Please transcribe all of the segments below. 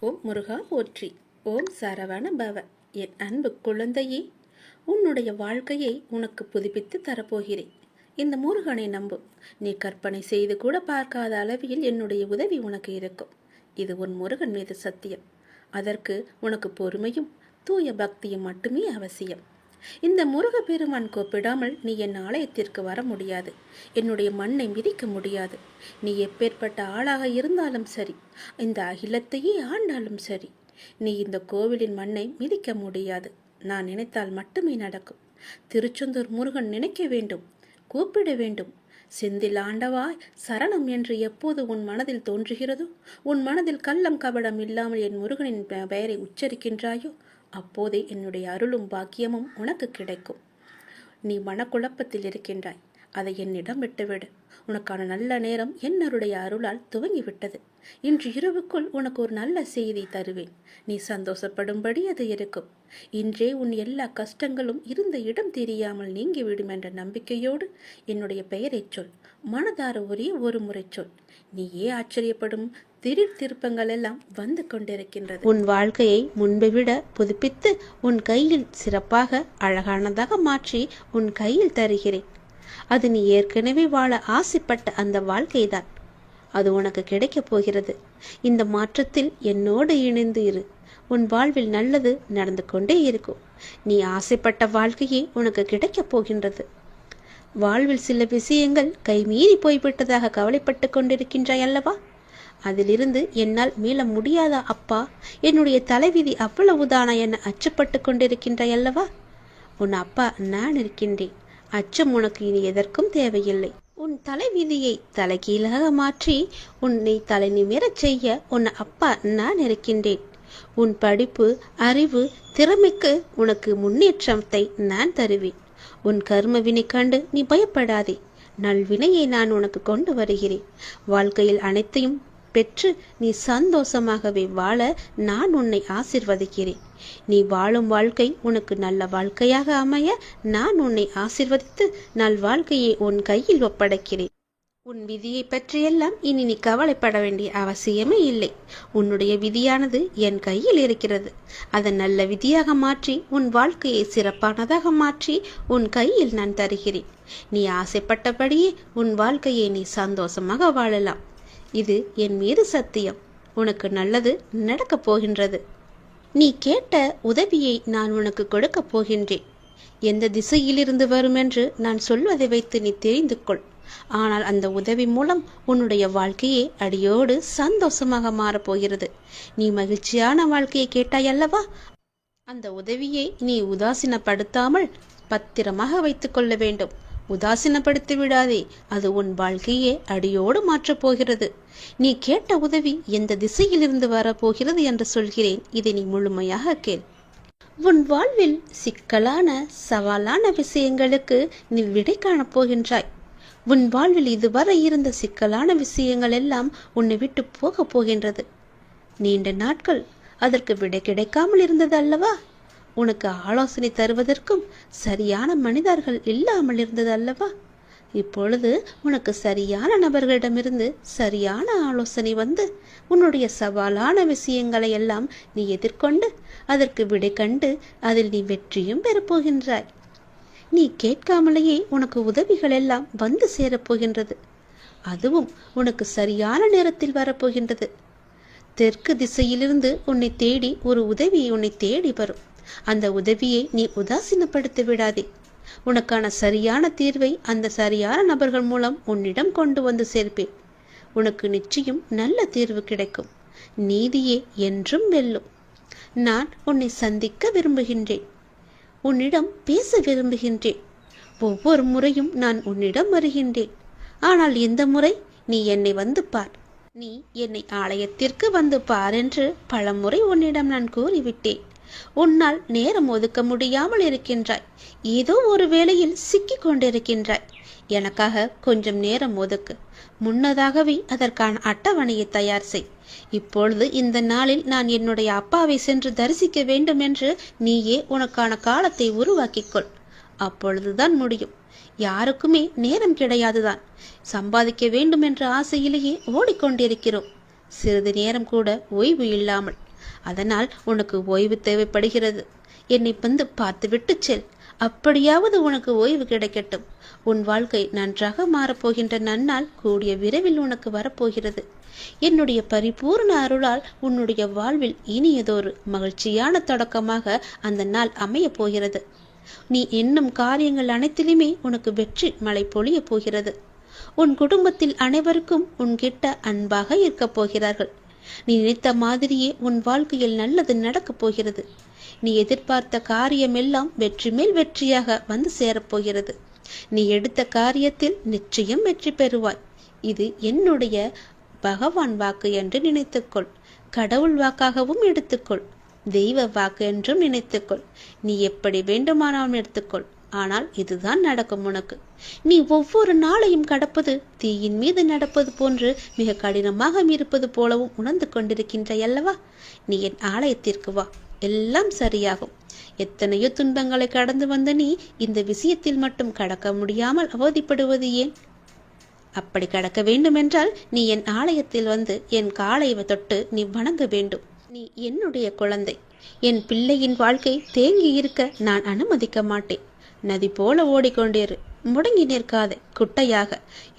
ஓம் முருகா போற்றி. ஓம் சரவண பவ. என் அன்பு குழந்தையே, உன்னுடைய வாழ்க்கையை உனக்கு புதுப்பித்து தரப்போகிறேன். இந்த முருகனை நம்பு. நீ கற்பனை செய்து கூட பார்க்காத அளவில் என்னுடைய உதவி உனக்கு இருக்கும். இது உன் முருகன் மீது சத்தியம். அதற்கு உனக்கு பொறுமையும் தூய பக்தியும் மட்டுமே அவசியம். இந்த முருக பெருமான் கூப்பிடாமல் நீ என் ஆலயத்திற்கு வர முடியாது. என்னுடைய மண்ணை மிதிக்க முடியாது. நீ எப்பேற்பட்ட ஆளாக இருந்தாலும் சரி, இந்த அகிலத்தையே ஆண்டாலும் சரி, நீ இந்த கோவிலின் மண்ணை மிதிக்க முடியாது. நான் நினைத்தால் மட்டுமே நடக்கும். திருச்செந்தூர் முருகன் நினைக்க வேண்டும், கூப்பிட வேண்டும். செந்தில் ஆண்டவாய் சரணம் என்று எப்போது உன் மனதில் தோன்றுகிறதோ, உன் மனதில் கள்ளம் கபடம் இல்லாமல் என் முருகனின் பெயரை உச்சரிக்கின்றாயோ, அப்போதே என்னுடைய அருளும் பாக்கியமும் உனக்கு கிடைக்கும். நீ மனக்குழப்பத்தில் இருக்கின்றாய், அதை என்னிடம் விட்டுவிடு. உனக்கான நல்ல நேரம் என்னருடைய அருளால் துவங்கிவிட்டது. இன்று இரவுக்குள் உனக்கு ஒரு நல்ல செய்தி தருவேன். நீ சந்தோஷப்படும்படி அது இருக்கும். இன்றே உன் எல்லா கஷ்டங்களும் இருந்த இடம் தெரியாமல் நீங்கிவிடும் என்ற நம்பிக்கையோடு என்னுடைய பெயரைச் சொல். மனதார ஒரே ஒரு முறை சொல். நீயே ஆச்சரியப்படும் திடீர் திருப்பங்கள் எல்லாம் வந்து கொண்டிருக்கின்றது. உன் வாழ்க்கையை முன்பை விட புதுப்பித்து உன் கையில் சிறப்பாக அழகானதாக மாற்றி உன் கையில் தருகிறேன். அது நீ ஏற்கனவே வாழ ஆசைப்பட்ட அந்த வாழ்க்கைதான். அது உனக்கு கிடைக்கப் போகிறது. இந்த மாற்றத்தில் என்னோடு இணைந்து இரு. உன் வாழ்வில் நல்லது நடந்து கொண்டே இருக்கும். நீ ஆசைப்பட்ட வாழ்க்கையே உனக்கு கிடைக்கப் போகின்றது. வாழ்வில் சில விஷயங்கள் கைமீறி போய்விட்டதாக கவலைப்பட்டு கொண்டிருக்கின்றாய் அல்லவா? அதிலிருந்து என்னால் மீள முடியாதா அப்பா? என்னுடைய தலைவிதி அவ்வளவுதானா என அச்சப்பட்டு கொண்டிருக்கின்றாய் அல்லவா? உன் அப்பா நான் இருக்கின்றேன். அச்சம் உனக்கு இனி எதற்கும் தேவையில்லை. உன் தலைவிதியை தலைகீழாக மாற்றி உன்னை தலை நிமிரச் செய்ய உன் அப்பா நான் இருக்கின்றேன். உன் படிப்பு, அறிவு, திறமைக்கு உனக்கு முன்னேற்றத்தை நான் தருவேன். உன் கர்மவினை கண்டு நீ பயப்படாதே. நல்வினையை நான் உனக்கு கொண்டு வருகிறேன். வாழ்க்கையில் அனைத்தையும் பெற்று நீ சந்தோஷமாகவே வாழ நான் உன்னை ஆசிர்வதிக்கிறேன். நீ வாழும் வாழ்க்கை உனக்கு நல்ல வாழ்க்கையாக அமைய நான் உன்னை ஆசிர்வதித்து நல் வாழ்க்கையை உன் கையில் ஒப்படைக்கிறேன். உன் விதியை பற்றியெல்லாம் இனி நீ கவலைப்பட வேண்டிய அவசியமே இல்லை. உன்னுடைய விதியானது என் கையில் இருக்கிறது. அதை நல்ல விதியாக மாற்றி உன் வாழ்க்கையை சிறப்பானதாக மாற்றி உன் கையில் நான் தருகிறேன். நீ ஆசைப்பட்டபடியே உன் வாழ்க்கையை நீ சந்தோஷமாக வாழலாம். இது என் மீது சத்தியம். உனக்கு நல்லது நடக்கப் போகின்றது. நீ கேட்ட உதவியை நான் உனக்கு கொடுக்கப் போகின்றேன். எந்த திசையிலிருந்து வரும் என்று நான் சொல்வதை வைத்து நீ தெரிந்து கொள். ஆனால் அந்த உதவி மூலம் உன்னுடைய வாழ்க்கையே அடியோடு சந்தோஷமாக மாறப்போகிறது. நீ மகிழ்ச்சியான வாழ்க்கையை கேட்டாய் அல்லவா? அந்த உதவியை நீ உதாசீனப்படுத்தாமல் பத்திரமாக வைத்துக் கொள்ள வேண்டும். உதாசீனப்படுத்தி விடாதே. அது உன் வாழ்க்கையே அடியோடு மாற்றப் போகிறது. நீ கேட்ட உதவி எந்த திசையிலிருந்து வரப்போகிறது என்று சொல்கிறேன். இதை நீ முழுமையாக கேள். உன் வாழ்வில் சிக்கலான சவாலான விஷயங்களுக்கு நீ விடை காணப் போகின்றாய். உன் வாழ்வில் இதுவரை இருந்த சிக்கலான விஷயங்கள் எல்லாம் உன்னை விட்டு போகப் போகின்றது. நீண்ட நாட்கள் அதற்கு விடை கிடைக்காமல் இருந்தது அல்லவா? உனக்கு ஆலோசனை தருவதற்கும் சரியான மனிதர்கள் இல்லாமல் இருந்தது அல்லவா? இப்பொழுது உனக்கு சரியான நபர்களிடமிருந்து சரியான ஆலோசனை வந்து உன்னுடைய சவாலான விஷயங்களை எல்லாம் நீ எதிர்கொண்டு அதற்கு விடை கண்டு அதில் நீ வெற்றியும் பெறப்போகின்றாய். நீ கேட்காமலேயே உனக்கு உதவிகள் எல்லாம் வந்து சேரப்போகின்றது. அதுவும் உனக்கு சரியான நேரத்தில் வரப்போகின்றது. தெற்கு திசையிலிருந்து உன்னை தேடி ஒரு உதவி உன்னை தேடி வரும். அந்த உதவியை நீ உதாசீனப்படுத்தி விடாதே. உனக்கான சரியான தீர்வை அந்த சரியான நபர்கள் மூலம் உன்னிடம் கொண்டு வந்து சேர்ப்பேன். உனக்கு நிச்சயம் நல்ல தீர்வு கிடைக்கும். நீதியே என்றும் வெல்லும். நான் உன்னை சந்திக்க விரும்புகின்றேன். உன்னிடம் பேச விரும்புகின்றேன். ஒவ்வொரு முறையும் நான் உன்னிடம் வருகின்றேன். ஆனால் இந்த முறை நீ என்னை வந்து பார். நீ என்னை ஆலயத்திற்கு வந்து பார் என்று பலமுறை உன்னிடம் நான் கூறிவிட்டேன். உன்னால் நேரம் ஒதுக்க முடியாமல் இருக்கின்றாய். ஏதோ ஒரு வேளையில் சிக்கிக் கொண்டிருக்கின்றாய். எனக்காக கொஞ்சம் நேரம் ஒதுக்கு. முன்னதாகவே அதற்கான அட்டவணையை தயார் செய். இப்பொழுது இந்த நாளில் நான் என்னுடைய அப்பாவை சென்று தரிசிக்க வேண்டும் என்று நீயே உனக்கான காலத்தை உருவாக்கிக்கொள். அப்பொழுதுதான் முடியும். யாருக்குமே நேரம் கிடையாதுதான். சம்பாதிக்க வேண்டும் என்ற ஆசையிலேயே ஓடிக்கொண்டிருக்கிறோம். சிறிது நேரம் கூட ஓய்வு இல்லாமல். அதனால் உனக்கு ஓய்வு தேவைப்படுகிறது. என்னை வந்து பார்த்துவிட்டு செல். அப்படியாவது உனக்கு ஓய்வு கிடைக்கட்டும். உன் வாழ்க்கை நன்றாக மாறப்போகின்ற நன்னாள் கூடிய விரைவில் உனக்கு வரப்போகிறது. என்னுடைய பரிபூர்ண அருளால் உன்னுடைய வாழ்வில் இனியதொரு மகிழ்ச்சியான தொடக்கமாக அந்த நாள் அமைய போகிறது. நீ எண்ணும் காரியங்கள் அனைத்திலுமே உனக்கு வெற்றி மழை பொழிய போகிறது. உன் குடும்பத்தில் அனைவருக்கும் உன்கிட்ட அன்பாக இருக்கப் போகிறார்கள். நீ நினைத்த மாதிரியே உன் வாழ்க்கையில் நல்லது நடக்கப் போகிறது. நீ எதிர்பார்த்த காரியமெல்லாம் வெற்றி மேல் வெற்றியாக வந்து சேரப்போகிறது. நீ எடுத்த காரியத்தில் நிச்சயம் வெற்றி பெறுவாய். இது என்னுடைய பகவான் வாக்கு என்று நினைத்துக்கொள். கடவுள் வாக்காகவும் எடுத்துக்கொள். தெய்வ வாக்கு என்றும் நினைத்துக்கொள். நீ எப்படி வேண்டுமானாலும் எடுத்துக்கொள். ஆனால் இதுதான் நடக்கும் உனக்கு. நீ ஒவ்வொரு நாளையும் கடப்பது தீயின் மீது நடப்பது போன்று மிக கடினமாக இருப்பது போலவும் உணர்ந்து கொண்டிருக்கின்றாய் அல்லவா? நீ என் ஆலயத்திற்கு வா, எல்லாம் சரியாகும். எத்தனையோ துன்பங்களை கடந்து வந்த நீ இந்த விஷயத்தில் மட்டும் கடக்க முடியாமல் அவதிப்படுவது ஏன்? அப்படி கடக்க வேண்டுமென்றால் நீ என் ஆலயத்தில் வந்து என் காலை தொட்டு நீ வணங்க வேண்டும். நீ என்னுடைய குழந்தை. என் பிள்ளையின் வாழ்க்கை தேங்கி இருக்க நான் அனுமதிக்க மாட்டேன். நதி போல ஓடிக்கொண்டிரு, முடங்கி நிற்காதே குட்டையாக.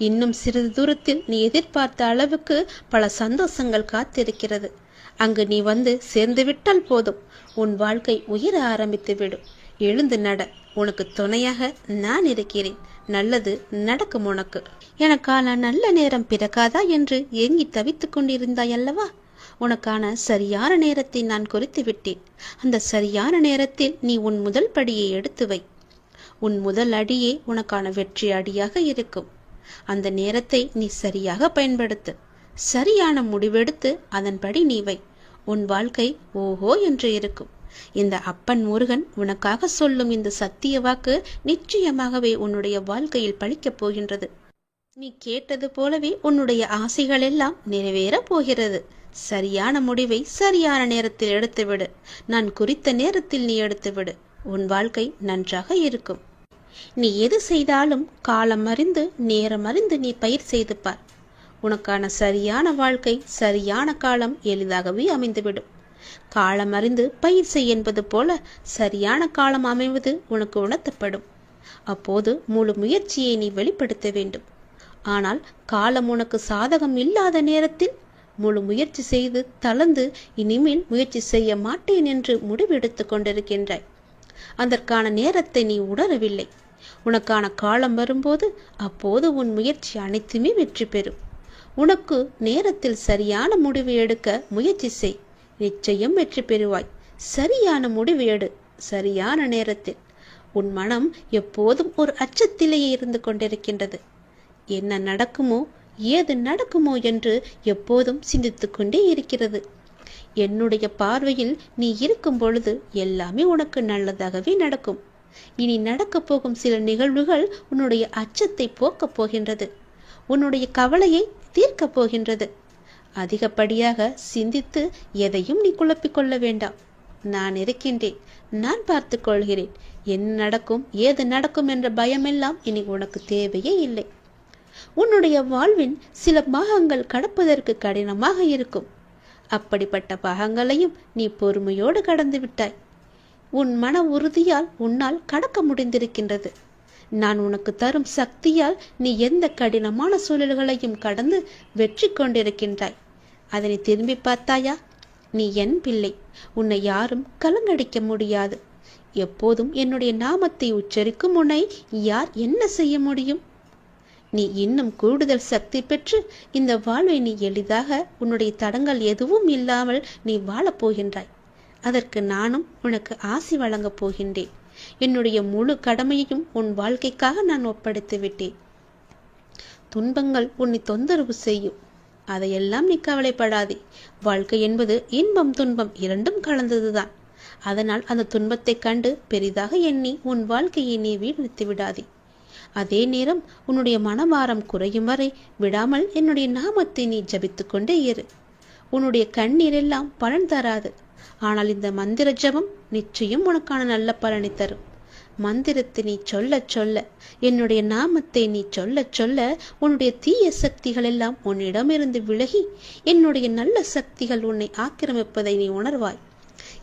இன்னும் சிறிது தூரத்தில் நீ எதிர்பார்த்த அளவுக்கு பல சந்தோஷங்கள் காத்திருக்கிறது. அங்கு நீ வந்து சேர்ந்து விட்டால் போதும், உன் வாழ்க்கை உயர ஆரம்பித்து விடும். எழுந்து நட, உனக்கு துணையாக நான் இருக்கிறேன். நல்லது நடக்கும் உனக்கு. எனக்கான நல்ல நேரம் பிறக்காதா என்று ஏங்கி தவித்துக் கொண்டிருந்தாய் அல்லவா? உனக்கான சரியான நேரத்தை நான் குறித்து விட்டேன். அந்த சரியான நேரத்தில் நீ உன் முதல் படியை எடுத்து வை. உன் முதல் அடியே உனக்கான வெற்றி அடியாக இருக்கும். அந்த நேரத்தை நீ சரியாக பயன்படுத்து. சரியான முடிவெடுத்து அதன்படி நீ வை. உன் வாழ்க்கை ஓஹோ என்று இருக்கும். இந்த அப்பன் முருகன் உனக்காக சொல்லும் இந்த சத்திய வாக்கு நிச்சயமாகவே உன்னுடைய வாழ்க்கையில் பலிக்கப் போகின்றது. நீ கேட்டது போலவே உன்னுடைய ஆசைகள் எல்லாம் நிறைவேற போகிறது. சரியான முடிவை சரியான நேரத்தில் எடுத்துவிடு. நான் குறித்த நேரத்தில் நீ எடுத்துவிடு. உன் வாழ்க்கை நன்றாக இருக்கும். நீ எது செய்தாலும் காலம் அறிந்து நேரம் அறிந்து நீ பயிர் செய்து பார். உனக்கான சரியான வாழ்க்கை சரியான காலம் எளிதாகவே அமைந்துவிடும். காலம் அறிந்து பயிர் செய் என்பது போல சரியான காலம் அமைவது உனக்கு உணர்த்தப்படும். அப்போது முழு முயற்சியை நீ வெளிப்படுத்த வேண்டும். ஆனால் காலம் உனக்கு சாதகம் இல்லாத நேரத்தில் முழு முயற்சி செய்து தளர்ந்து இனிமேல் முயற்சி செய்ய மாட்டேன் என்று முடிவெடுத்து கொண்டிருக்கின்றாய். அதற்கான நேரத்தை நீ உணரவில்லை. உனக்கான காலம் வரும்போது அப்போது உன் முயற்சி அனைத்துமே வெற்றி பெறும். உனக்கு நேரத்தில் சரியான முடிவு எடுக்க முயற்சி செய். நிச்சயம் வெற்றி பெறுவாய். சரியான முடிவு எடு, சரியான நேரத்தில். உன் மனம் எப்போதும் ஒரு அச்சத்திலேயே இருந்து கொண்டிருக்கின்றது. என்ன நடக்குமோ ஏது நடக்குமோ என்று எப்போதும் சிந்தித்து கொண்டே இருக்கிறது. என்னுடைய பார்வையில் நீ இருக்கும் பொழுது எல்லாமே உனக்கு நல்லதாகவே நடக்கும். இனி நடக்கப் போகும் சில நிகழ்வுகள் உன்னுடைய அச்சத்தை போக்கப் போகின்றது. உன்னுடைய கவலையை தீர்க்கப் போகின்றது. அதிகப்படியாக சிந்தித்து எதையும் நீ குழப்பிக்கொள்ள வேண்டாம். நான் இருக்கின்றேன். நான் பார்த்து கொள்கிறேன். என்ன நடக்கும் ஏது நடக்கும் என்ற பயமெல்லாம் இனி உனக்கு தேவையே இல்லை. உன்னுடைய வாழ்வின் சில பாகங்கள் கடப்பதற்கு கடினமாக இருக்கும். அப்படிப்பட்ட பாகங்களையும் நீ பொறுமையோடு கடந்து விட்டாய். உன் மன உறுதியால் உன்னால் கடக்க முடிந்திருக்கின்றது. நான் உனக்கு தரும் சக்தியால் நீ எந்த கடினமான சூழல்களையும் கடந்து வெற்றி கொண்டிருக்கின்றாய். அதனை திரும்பி பார்த்தாயா? நீ என் பிள்ளை. உன்னை யாரும் கலங்கடிக்க முடியாது. எப்போதும் என்னுடைய நாமத்தை உச்சரிக்கும் உன்னை யார் என்ன செய்ய முடியும்? நீ இன்னும் கூடுதல் சக்தி பெற்று இந்த வாழ்வை நீ எளிதாக உன்னுடைய தடங்கள் எதுவும் இல்லாமல் நீ வாழப்போகின்றாய். அதற்கு நானும் உனக்கு ஆசி வழங்கப் போகின்றேன். என்னுடைய முழு கடமையையும் உன் வாழ்க்கைக்காக நான் ஒப்படைத்து விட்டேன். துன்பங்கள் உன்னை தொந்தரவு செய்யும். அதையெல்லாம் நீ கவலைப்படாதே. வாழ்க்கை என்பது இன்பம் துன்பம் இரண்டும் கலந்ததுதான். அதனால் அந்த துன்பத்தை கண்டு பெரிதாக எண்ணி உன் வாழ்க்கையை நீ வீழ்த்தி விடாதே. அதே நேரம் உன்னுடைய மனபாரம் குறையும் வரை விடாமல் என்னுடைய நாமத்தை நீ ஜபித்து கொண்டே இரு. உன்னுடைய கண்ணீர் எல்லாம் பலன் தராது. ஆனால் இந்த மந்திர ஜபம் நிச்சயம் உனக்கான நல்ல பலனை தரும். மந்திரத்தை நீ சொல்ல சொல்ல, என்னுடைய நாமத்தை நீ சொல்ல சொல்ல, உன்னுடைய தீய சக்திகள் எல்லாம் உன்னிடமிருந்து விலகி என்னுடைய நல்ல சக்திகள் உன்னை ஆக்கிரமிப்பதை நீ உணர்வாய்.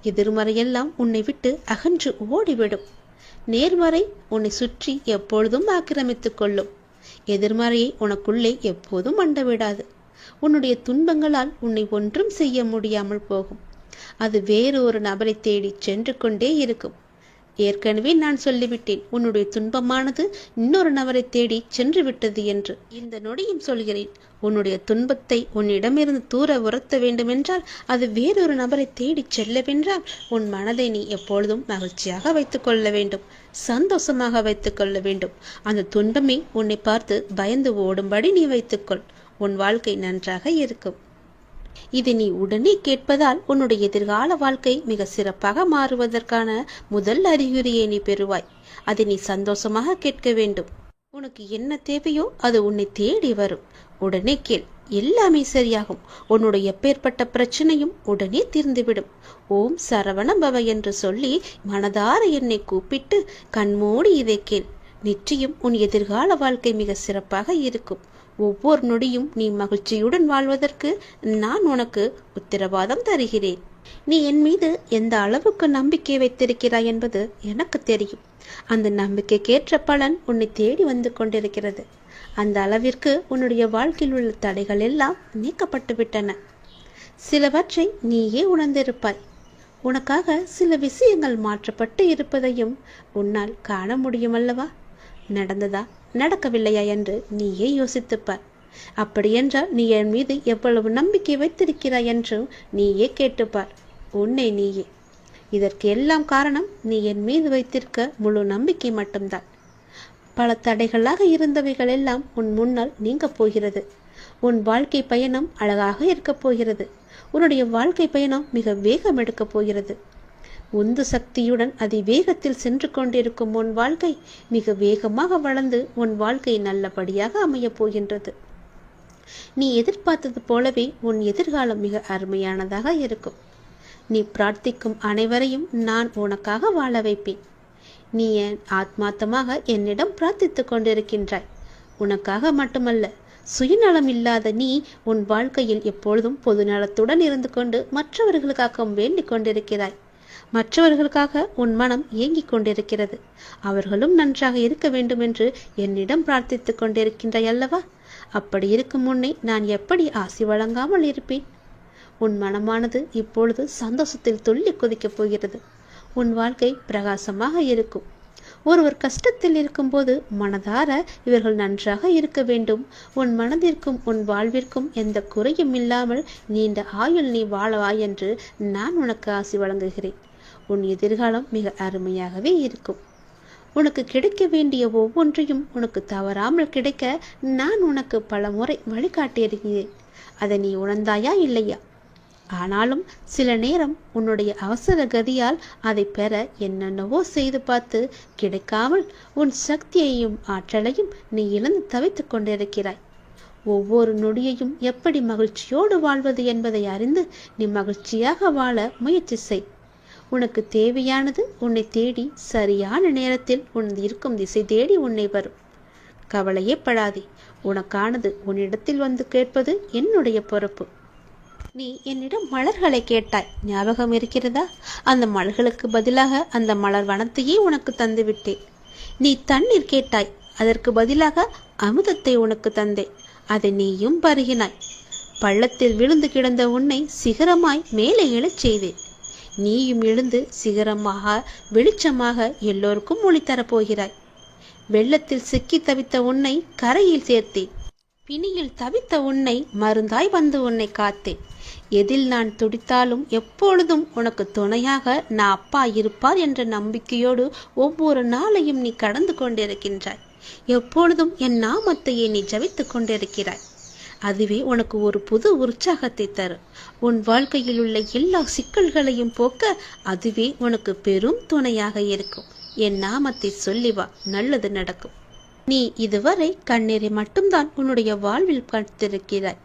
எதிர்மறையெல்லாம் உன்னை விட்டு அகன்று ஓடிவிடும். நேர்மறை உன்னை சுற்றி எப்பொழுதும் ஆக்கிரமித்துக் கொள்ளும். எதிர்மறையை உனக்குள்ளே எப்போதும் அண்டவிடாது. உன்னுடைய துன்பங்களால் உன்னை ஒன்றும் செய்ய முடியாமல் போகும். அது வேறு ஒரு நபரை தேடி சென்று கொண்டே இருக்கும். ஏற்கனவே நான் சொல்லிவிட்டேன், உன்னுடைய துன்பமானது இன்னொரு நபரை தேடி சென்று விட்டது என்று. இந்த நொடியும் சொல்கிறேன், உன்னுடைய துன்பத்தை உன்னிடமிருந்து தூர உரத்த வேண்டுமென்றால், அது வேறொரு நபரை தேடி செல்லவென்றால், உன் மனதை நீ எப்பொழுதும் மகிழ்ச்சியாக வைத்துக் கொள்ள வேண்டும், சந்தோஷமாக வைத்துக் கொள்ள வேண்டும். அந்த துன்பமே உன்னை பார்த்து பயந்து ஓடும்படி நீ வைத்துக்கொள். உன் வாழ்க்கை நன்றாக இருக்கும். இதை நீ உடனே கேட்பதால் உன்னுடைய எதிர்கால வாழ்க்கை மிக சிறப்பாக மாறுவதற்கான முதல் அறிகுறியை நீ பெறுவாய். அதை நீ சந்தோஷமாக கேட்க வேண்டும். உனக்கு என்ன தேவையோ அது உன்னை தேடி வரும். உடனே கேள், எல்லாமே சரியாகும். உன்னுடைய எப்பேற்பட்ட பிரச்சனையும் உடனே தீர்ந்துவிடும். ஓம் சரவண பவ என்று சொல்லி மனதார என்னை கூப்பிட்டு கண்மூடி இதை கேள். நிச்சயம் உன் எதிர்கால வாழ்க்கை மிக சிறப்பாக இருக்கும். ஒவ்வொரு நொடியும் நீ மகிழ்ச்சியுடன் வாழ்வதற்கு நான் உனக்கு உத்தரவாதம் தருகிறேன். நீ என் மீது எந்த அளவுக்கு நம்பிக்கை வைத்திருக்கிறாய் என்பது எனக்கு தெரியும். அந்த நம்பிக்கைக்கேற்ற பலன் உன்னை தேடி வந்து கொண்டிருக்கிறது. அந்த அளவிற்கு உன்னுடைய வாழ்க்கையில் உள்ள தடைகள் எல்லாம் நீக்கப்பட்டு விட்டன. சிலவற்றை நீயே உணர்ந்திருப்பாய். உனக்காக சில விஷயங்கள் மாற்றப்பட்டு இருப்பதையும் உன்னால் காண முடியுமல்லவா? நடந்ததா நடக்கவில்லையா என்று நீயே யோசித்துப்பார். அப்படியென்றால் நீ என் மீது எவ்வளவு நம்பிக்கை வைத்திருக்கிறாய் என்றும் நீயே கேட்டுப்பார். உன்னை நீயே. இதற்கு எல்லாம் காரணம் நீ என் மீது வைத்திருக்க முழு நம்பிக்கை மட்டும்தான். பல தடைகளாக இருந்தவைகள் எல்லாம் உன் முன்னால் நீங்க போகிறது. உன் வாழ்க்கை பயணம் அழகாக இருக்கப் போகிறது. உன்னுடைய வாழ்க்கை பயணம் மிக வேகம் எடுக்கப் போகிறது. உந்து சக்தியுடன் அதிவேகத்தில் சென்று கொண்டிருக்கும் உன் வாழ்க்கை மிக வேகமாக வளர்ந்து உன் வாழ்க்கை நல்லபடியாக அமையப் போகின்றது. நீ எதிர்பார்த்தது போலவே உன் எதிர்காலம் மிக அருமையானதாக இருக்கும். நீ பிரார்த்திக்கும் அனைவரையும் நான் உனக்காக வாழ வைப்பேன். நீ என் ஆத்மார்த்தமாக என்னிடம் பிரார்த்தித்துக் கொண்டிருக்கின்றாய். உனக்காக மட்டுமல்ல, சுயநலம் இல்லாத நீ உன் வாழ்க்கையில் எப்பொழுதும் பொது நலத்துடன் இருந்து கொண்டு மற்றவர்களுக்காக வேண்டிக் கொண்டிருக்கிறாய். மற்றவர்களுக்காக உன் மனம் ஏங்கிக் கொண்டிருக்கிறது. அவர்களும் நன்றாக இருக்க வேண்டும் என்று என்னிடம் பிரார்த்தித்துக் கொண்டிருக்கின்றாய் அல்லவா? அப்படி இருக்கும் உன்னை நான் எப்படி ஆசி வழங்காமல் இருப்பேன்? உன் மனமானது இப்பொழுது சந்தோஷத்தில் துள்ளி குதிக்கப் போகிறது. உன் வாழ்க்கை பிரகாசமாக இருக்கும். ஒருவர் கஷ்டத்தில் இருக்கும்போது மனதார இவர்கள் நன்றாக இருக்க வேண்டும், உன் மனதிற்கும் உன் வாழ்விற்கும் எந்த குறையும் இல்லாமல் நீண்ட ஆயுள் நீ வாழவாய் என்று நான் உனக்கு ஆசி வழங்குகிறேன். உன் எதிர்காலம் மிக அருமையாகவே இருக்கும். உனக்கு கிடைக்க வேண்டிய ஒவ்வொன்றையும் உனக்கு தவறாமல் கிடைக்க நான் உனக்கு பல முறை வழிகாட்டியிருக்கிறேன். அதை நீ உணர்ந்தாயா இல்லையா? ஆனாலும் சில நேரம் உன்னுடைய அவசர கதியால் அதை பெற என்னென்னவோ செய்து பார்த்து கிடைக்காமல் உன் சக்தியையும் ஆற்றலையும் நீ இழந்து தவித்துக் கொண்டிருக்கிறாய். ஒவ்வொரு நொடியையும் எப்படி மகிழ்ச்சியோடு வாழ்வது என்பதை அறிந்து நீ மகிழ்ச்சியாக வாழ முயற்சி செய். உனக்கு தேவையானது உன்னை தேடி சரியான நேரத்தில் உன் இருக்கும் திசை தேடி உன்னை வரும். கவலையே படாதே. உனக்கானது உன்னிடத்தில் வந்து கேட்பது என்னுடைய பொறுப்பு. நீ என்னிடம் மலர்களை கேட்டாய், ஞாபகம் இருக்கிறதா? அந்த மலர்களுக்கு பதிலாக அந்த மலர் வனத்தையே உனக்கு தந்துவிட்டேன். நீ தண்ணீர் கேட்டாய், அதற்கு பதிலாக அமுதத்தை உனக்கு தந்தேன். அதை நீயும் பருகினாய். பள்ளத்தில் விழுந்து கிடந்த உன்னை சிகரமாய் மேலே எழச் செய்தேன். நீயும் எழுந்து சிகரமாக வெளிச்சமாக எல்லோருக்கும் ஒளி தரப்போகிறாய். வெள்ளத்தில் சிக்கி தவித்த உன்னை கரையில் சேர்த்தேன். பிணியில் தவித்த உன்னை மருந்தாய் வந்து உன்னை காத்தேன். எதில் நான் துடித்தாலும் எப்பொழுதும் உனக்கு துணையாக நான் அப்பா இருப்பார் என்ற நம்பிக்கையோடு ஒவ்வொரு நாளையும் நீ கடந்து கொண்டிருக்கின்றாய். எப்பொழுதும் என் நாமத்தையே நீ ஜபித்துக் கொண்டிருக்கிறாய். அதுவே உனக்கு ஒரு புது உற்சாகத்தை தரும். உன் வாழ்க்கையில் உள்ள எல்லா சிக்கல்களையும் போக்க அதுவே உனக்கு பெரும் துணையாக இருக்கும். என் நாமத்தை சொல்லி வா, நல்லது நடக்கும். நீ இதுவரை கண்ணீரை மட்டும்தான் உன்னுடைய வாழ்வில் பார்த்திருக்கிறாய்.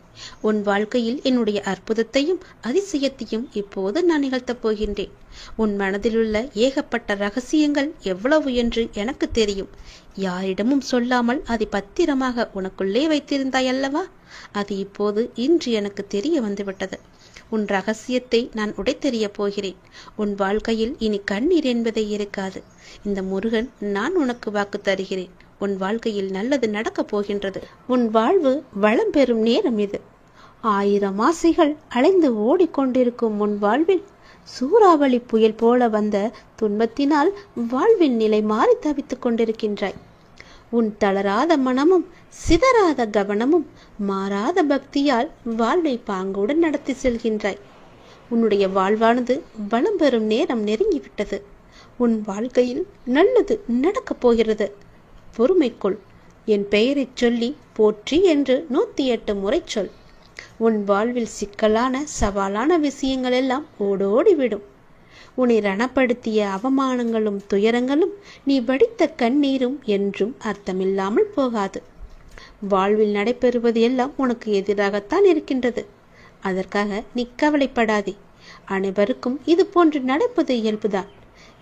உன் வாழ்க்கையில் என்னுடைய அற்புதத்தையும் அதிசயத்தையும் இப்போது நான் நிகழ்த்தப் போகின்றேன். உன் மனதிலுள்ள ஏகப்பட்ட ரகசியங்கள் எவ்வளவு என்று எனக்கு தெரியும். யாரிடமும் சொல்லாமல் அதை பத்திரமாக உனக்குள்ளே வைத்திருந்தாய் அல்லவா? அது இப்போது இன்று எனக்கு தெரிய வந்துவிட்டது. உன் ரகசியத்தை நான் உடைத்தெறியப் போகிறேன். உன் வாழ்க்கையில் இனி கண்ணீர் என்பதே இருக்காது. இந்த முருகன் நான் உனக்கு வாக்கு தருகிறேன். உன் வாழ்க்கையில் நல்லது நடக்கப் போகின்றது. உன் வாழ்வு வளம் பெறும் நேரம் இது. 1000 ஆசைகள் அலைந்து ஓடிக்கொண்டிருக்கும் உன் வாழ்வில் சூறாவளி புயல் போல வந்த துன்பத்தினால் வாழ்வின் நிலை மாறி தவித்துக் கொண்டிருக்கின்றாய். உன் தளராத மனமும் சிதறாத கவனமும் மாறாத பக்தியால் வாழ்வை பாங்குடன் நடத்தி செல்கின்றாய். உன்னுடைய வாழ்வானது வளம் பெறும் நேரம் நெருங்கிவிட்டது. உன் வாழ்க்கையில் நல்லது நடக்கப் போகிறது. பொறுமைக்குள். என் பெயரைச் சொல்லி போற்றி என்று 108 முறை சொல். உன் வாழ்வில் சிக்கலான சவாலான விஷயங்கள் எல்லாம் ஓடோடிவிடும். உன்னை ரணப்படுத்திய அவமானங்களும் துயரங்களும் நீ வடித்த கண்ணீரும் என்றும் அர்த்தமில்லாமல் போகாது. வாழ்வில் நடைபெறுவது எல்லாம் உனக்கு எதிராகத்தான் இருக்கின்றது. அதற்காக நீ கவலைப்படாதே. அனைவருக்கும் இது போன்று நடப்பது இயல்புதான்.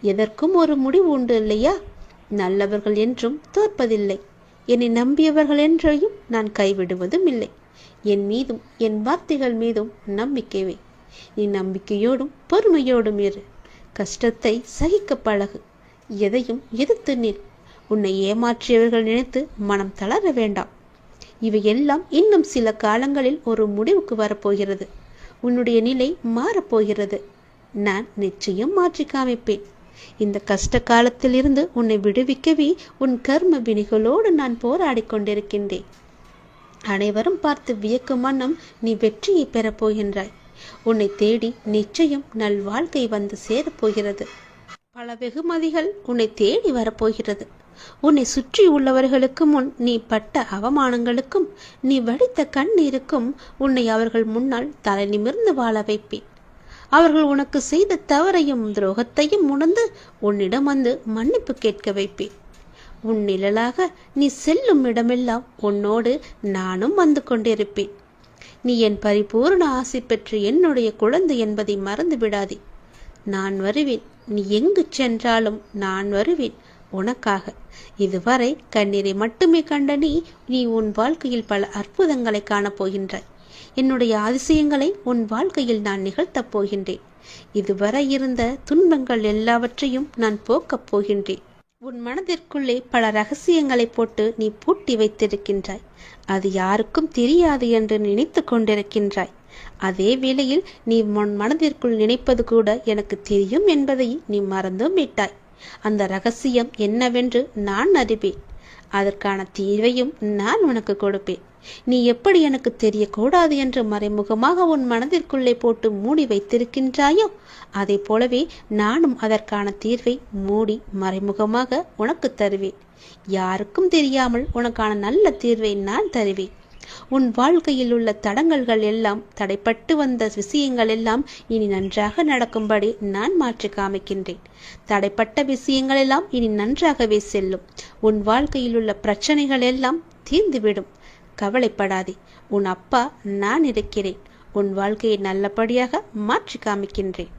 எதற்கும் ஒரு முடிவு உண்டு இல்லையா? நல்லவர்கள் என்றும் தோற்பதில்லை. என்னை நம்பியவர்கள் என்றையும் நான் கைவிடுவதும் இல்லை. என் மீதும் என் வார்த்தைகள் மீதும் நம்பிக்கை வை. நீ நம்பிக்கையோடும் பொறுமையோடும் இரு. கஷ்டத்தை சகிக்க பழகு. எதையும் எதிர்த்து நில். உன்னை ஏமாற்றியவர்கள் நினைத்து மனம் தளர வேண்டாம். இவையெல்லாம் இன்னும் சில காலங்களில் ஒரு முடிவுக்கு வரப்போகிறது. உன்னுடைய நிலை மாறப்போகிறது. நான் நிச்சயம் மாற்றி காமிப்பேன். இந்த கஷ்ட காலத்தில் இருந்து உன்னை விடுவிக்கவே உன் கர்ம வினிகளோடு நான் போராடி கொண்டிருக்கின்றேன். அனைவரும் பார்த்து வியக்கும் வண்ணம் நீ வெற்றியை பெறப் போகின்றாய். உன்னை தேடி நிச்சயம் நல் வாழ்க்கை வந்து சேரப்போகிறது. பல வெகுமதிகள் உன்னை தேடி வரப்போகிறது. உன்னை சுற்றி உள்ளவர்களுக்கு முன் நீ பட்ட அவமானங்களுக்கும் நீ வடித்த கண்ணீருக்கும் உன்னை அவர்கள் முன்னால் தலை நிமிர்ந்து வாழ வைப்பேன். அவர்கள் உனக்கு செய்த தவறையும் துரோகத்தையும் உணர்ந்து உன்னிடம் வந்து மன்னிப்பு கேட்க வைப்பேன். உன் நிழலாக நீ செல்லும் இடமெல்லாம் உன்னோடு நானும் வந்து கொண்டிருப்பேன். நீ என் பரிபூர்ண ஆசை பெற்று என்னுடைய குழந்தை என்பதை மறந்து விடாதே. நான் வருவேன். நீ எங்கு சென்றாலும் நான் வருவேன் உனக்காக. இதுவரை கண்ணீரை மட்டுமே கண்ட நீ உன் வாழ்க்கையில் பல அற்புதங்களை காணப்போகின்றாய். என்னுடைய அதிசயங்களை உன் வாழ்க்கையில் நான் நிகழ்த்தப் போகின்றேன். இதுவரை இருந்த துன்பங்கள் எல்லாவற்றையும் நான் போக்கப் போகின்றேன். உன் மனதிற்குள்ளே பல ரகசியங்களை போட்டு நீ பூட்டி வைத்திருக்கின்றாய். அது யாருக்கும் தெரியாது என்று நினைத்து கொண்டிருக்கின்றாய். அதே வேளையில் நீ உன் மனதிற்குள் நினைப்பது கூட எனக்கு தெரியும் என்பதை நீ மறந்தும் விட்டாய். அந்த ரகசியம் என்னவென்று நான் அறிவேன். அதற்கான தீர்வையும் நான் உனக்கு கொடுப்பேன். நீ எப்படி எனக்கு தெரியக்கூடாது என்று மறைமுகமாக உன் மனதிற்குள்ளே போட்டு மூடி வைத்திருக்கின்றாயோ அதை போலவே நானும் அதற்கான தீர்வை மூடி மறைமுகமாக உனக்கு தருவேன். யாருக்கும் தெரியாமல் உனக்கான நல்ல தீர்வை நான் தருவேன். உன் வாழ்க்கையில் உள்ள தடங்கல்கள் எல்லாம், தடைப்பட்டு வந்த விஷயங்கள் எல்லாம் இனி நன்றாக நடக்கும்படி நான் மாற்றி காமிக்கின்றேன். தடைப்பட்ட விஷயங்கள் எல்லாம் இனி நன்றாகவே செல்லும். உன் வாழ்க்கையில் உள்ள பிரச்சனைகள் எல்லாம் தீர்ந்துவிடும். கவலைப்படாதே. உன் அப்பா நான் இருக்கிறேன். உன் வாழ்க்கையை நல்லபடியாக மாற்றி காமிக்கின்றேன்.